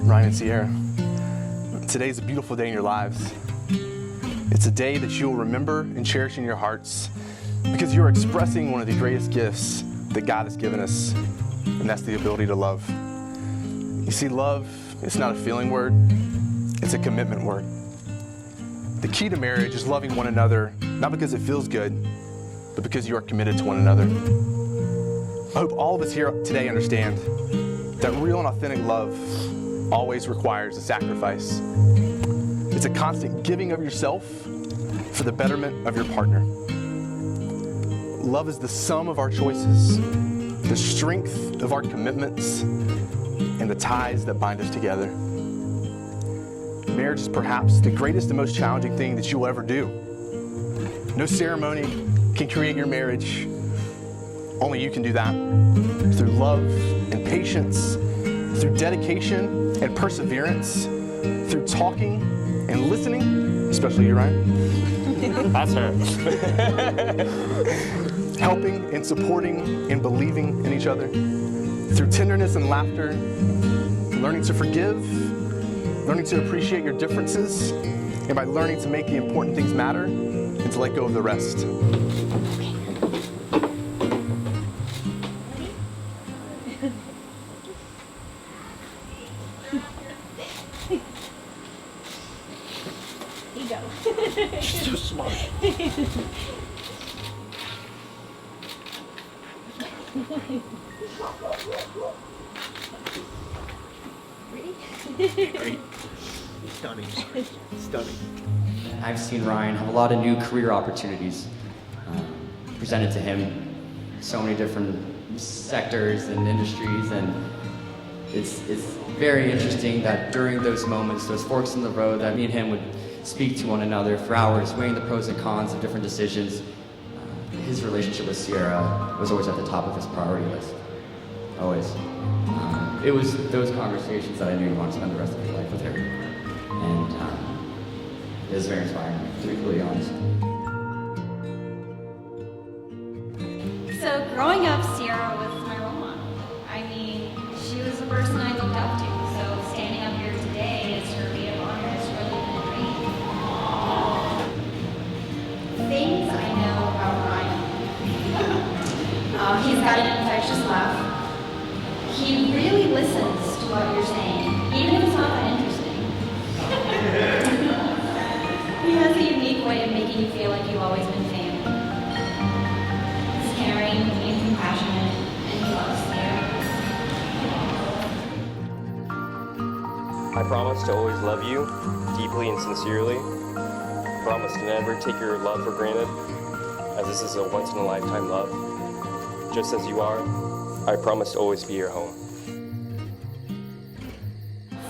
Ryan and Ciara. Today's a beautiful day in your lives. It's a day that you'll remember and cherish in your hearts because you're expressing one of the greatest gifts that God has given us, and that's the ability to love. You see, love, it's not a feeling word, it's a commitment word. The key to marriage is loving one another, not because it feels good, but because you are committed to one another. I hope all of us here today understand that real and authentic love always requires a sacrifice. It's a constant giving of yourself for the betterment of your partner. Love is the sum of our choices, the strength of our commitments, and the ties that bind us together. Marriage is perhaps the greatest and most challenging thing that you'll ever do. No ceremony can create your marriage. Only you can do that. Through love and patience, through dedication and perseverance, through talking and listening, especially you, Ryan. That's her. Helping and supporting and believing in each other. Through tenderness and laughter, learning to forgive, learning to appreciate your differences, and by learning to make the important things matter and to let go of the rest. Here you go. She's so smart. Great. Stunning. Stunning. I've seen Ryan have a lot of new career opportunities presented to him, so many different sectors and industries, and it's very interesting that during those moments, those forks in the road, that me and him would speak to one another for hours, weighing the pros and cons of different decisions. His relationship with Ciara was always at the top of his priority list. Always. It was those conversations that I knew he wanted to spend the rest of his life with her. And it was very inspiring, to be completely honest. So growing up, Ciara was my role model. I mean, she was the person I looked up to. So standing up here today as her maid of honor has really been a dream. Things I know about Ryan. He's got an infectious laugh. He really listens to what you're saying, even if it's not that interesting. He has a unique way of making you feel like you've always been family. He's caring and compassionate, and he loves you. I promise to always love you deeply and sincerely. I promise to never take your love for granted, as this is a once-in-a-lifetime love. Just as you are, I promise to always be your home.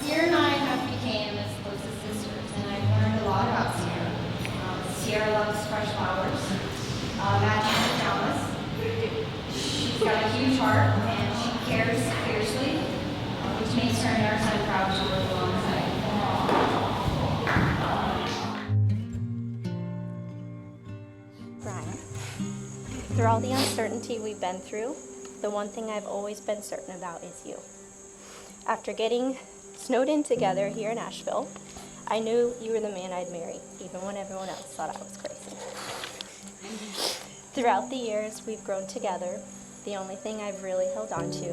Ciara and I have become as close as sisters, and I've learned a lot about Ciara. Ciara loves fresh flowers, matching pajamas. She's got a huge heart, and she cares fiercely, which makes her and our son proud to work alongside. Ryan, through all the uncertainty we've been through, the one thing I've always been certain about is you. After getting snowed in together here in Asheville, I knew you were the man I'd marry, even when everyone else thought I was crazy. Throughout the years we've grown together, the only thing I've really held on to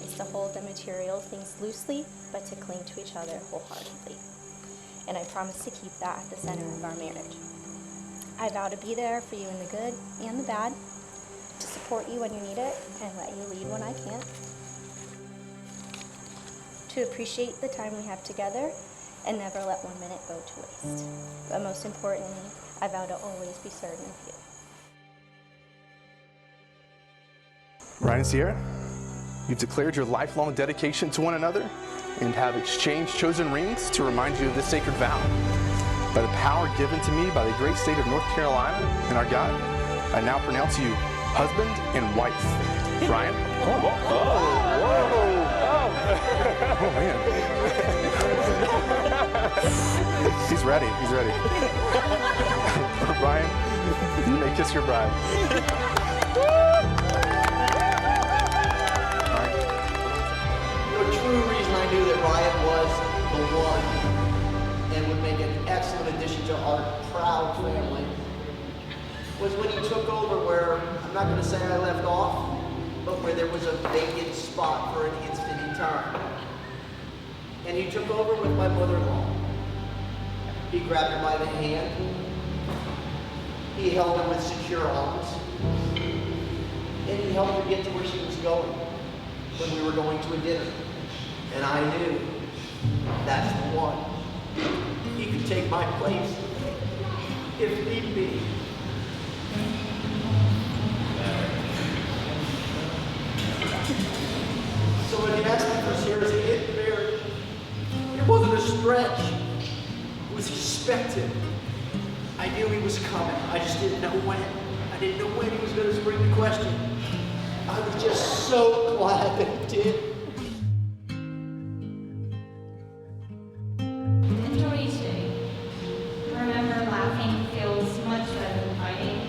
is to hold the material things loosely, but to cling to each other wholeheartedly. And I promise to keep that at the center of our marriage. I vow to be there for you in the good and the bad, to support you when you need it and let you lead when I can't, to appreciate the time we have together and never let 1 minute go to waste. But most importantly, I vow to always be certain of you. Ryan and Ciara, you've declared your lifelong dedication to one another and have exchanged chosen rings to remind you of this sacred vow. By the power given to me by the great state of North Carolina and our God, I now pronounce you husband and wife. Ryan? Oh man. He's ready. Ryan, you may kiss your bride. The true reason I knew that Ryan was the one, and would make an excellent addition to our proud family, was when he took over where, I'm not going to say I left off, but where there was a vacant spot for an instant in time. And he took over with my mother-in-law. He grabbed her by the hand. He held her with secure arms. And he helped her get to where she was going when we were going to a dinner. And I knew that's the one. He could take my place if need be. So when he asked me for Ciara's hand in marriage, it wasn't a stretch. It was expected. I knew he was coming. I just didn't know when. I didn't know when he was going to spring the question. I was just so glad that he did. Enjoy each day. Remember, laughing feels much better than fighting.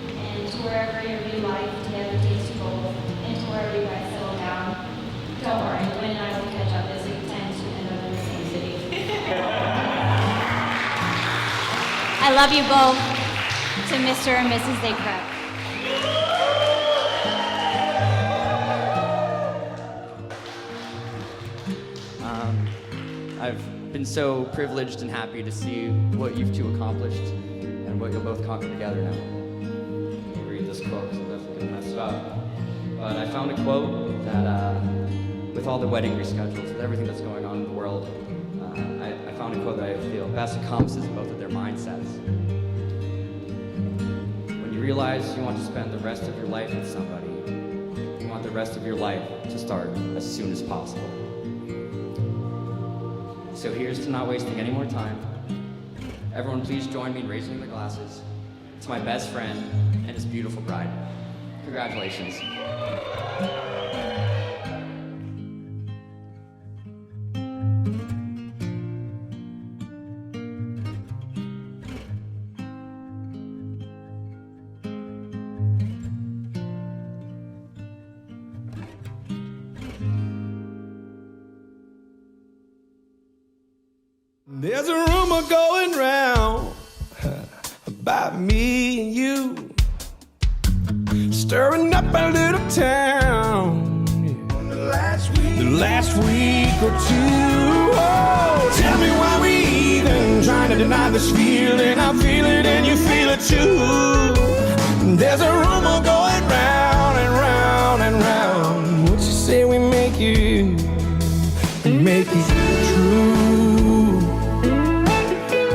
And to wherever your new life together takes you both, and to wherever you guys settle down, don't worry, Lynn and I will catch up as we tend to end up in the same city. I love you both. To Mr. and Mrs. Daycraft. I've been so privileged and happy to see what you've two accomplished and what you'll both conquer together now. Let me read this quote because I'm definitely going to mess it up. But I found a quote that, with all the wedding reschedules, with everything that's going on in the world, I found a quote that I feel best encompasses both of their mindsets. When you realize you want to spend the rest of your life with somebody, you want the rest of your life to start as soon as possible. So here's to not wasting any more time. Everyone please join me in raising the glasses to my best friend and his beautiful bride. Congratulations. There's a rumor going round about me and you, stirring up a little town, the last week or two. Oh, tell me why we even trying to deny this feeling. I feel it and you feel it too. There's a rumor going round and round and round. What you say we make it true?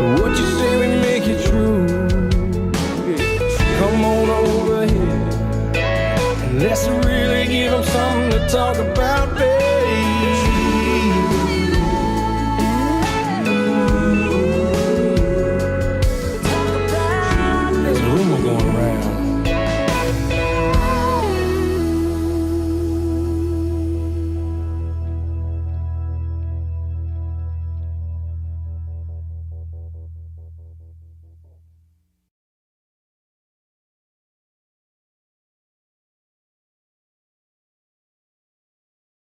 What you say we make it true? Come on over here and let's really give them something to talk about, baby.